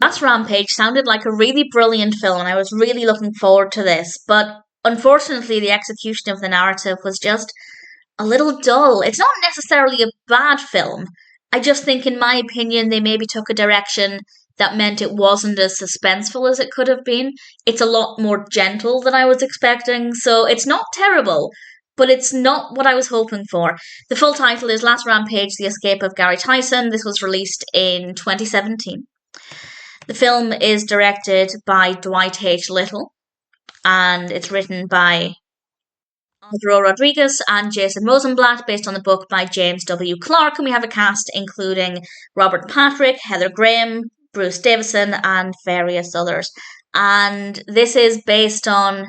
Last Rampage sounded like a really brilliant film, and I was really looking forward to this, but unfortunately, the execution of the narrative was just a little dull. It's not necessarily a bad film. I just think, in my opinion, they maybe took a direction that meant it wasn't as suspenseful as it could have been. It's a lot more gentle than I was expecting, so it's not terrible, but it's not what I was hoping for. The full title is Last Rampage: The Escape of Gary Tison. This was released in 2017. The film is directed by Dwight H. Little, and it's written by Alvaro Rodriguez and Jason Rosenblatt, based on the book by James W. Clarke, and we have a cast including Robert Patrick, Heather Graham, Bruce Davison, and various others. And this is based on,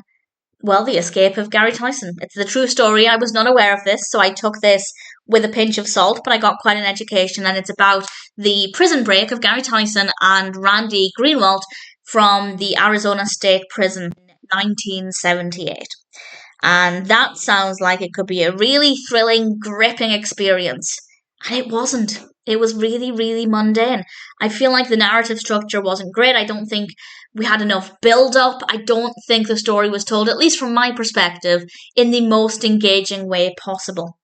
well, the escape of Gary Tison. It's the true story. I was not aware of this, so I took this with a pinch of salt, but I got quite an education, and it's about the prison break of Gary Tison and Randy Greenawalt from the Arizona State Prison in 1978. And that sounds like it could be a really thrilling, gripping experience. And it wasn't. It was really, really mundane. I feel like the narrative structure wasn't great. I don't think we had enough build-up. I don't think the story was told, at least from my perspective, in the most engaging way possible.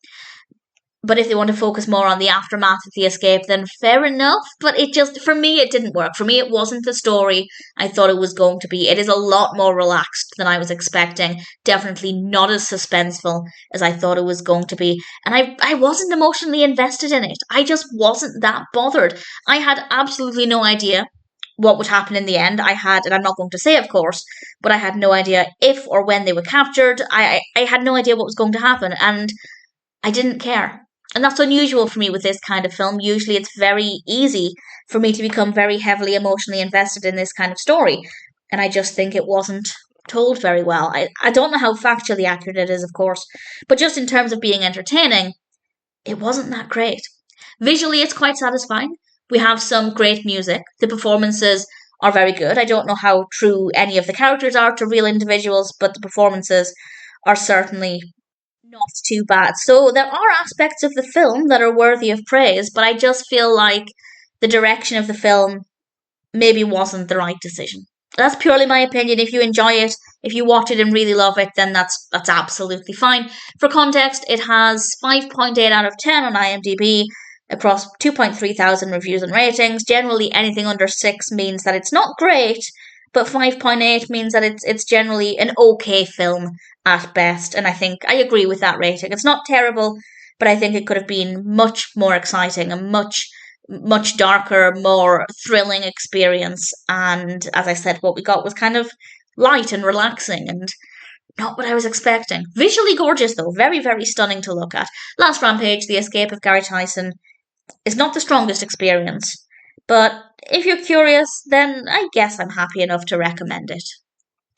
But if they want to focus more on the aftermath of the escape, then fair enough. But it just, for me, it didn't work. For me, it wasn't the story I thought it was going to be. It is a lot more relaxed than I was expecting. Definitely not as suspenseful as I thought it was going to be. And I wasn't emotionally invested in it. I just wasn't that bothered. I had absolutely no idea what would happen in the end. I had, and I'm not going to say, of course, but I had no idea if or when they were captured. I had no idea what was going to happen, and I didn't care. And that's unusual for me with this kind of film. Usually it's very easy for me to become very heavily emotionally invested in this kind of story. And I just think it wasn't told very well. I don't know how factually accurate it is, of course, but just in terms of being entertaining, it wasn't that great. Visually, it's quite satisfying. We have some great music. The performances are very good. I don't know how true any of the characters are to real individuals, but the performances are certainly not too bad. So there are aspects of the film that are worthy of praise, but I just feel like the direction of the film maybe wasn't the right decision. That's purely my opinion. If you enjoy it, if you watch it and really love it, then that's absolutely fine. For context, it has 5.8 out of 10 on IMDb across 2.3 thousand reviews and ratings. Generally, anything under 6 means that it's not great, but 5.8 means that it's generally an okay film at best, and I think I agree with that rating. It's not terrible, but I think it could have been much more exciting, a much darker, more thrilling experience. And as I said, what we got was kind of light and relaxing and not what I was expecting. Visually gorgeous though, very, very stunning to look at. Last Rampage: The Escape of Gary Tison is not the strongest experience, but if you're curious, then I guess I'm happy enough to recommend it.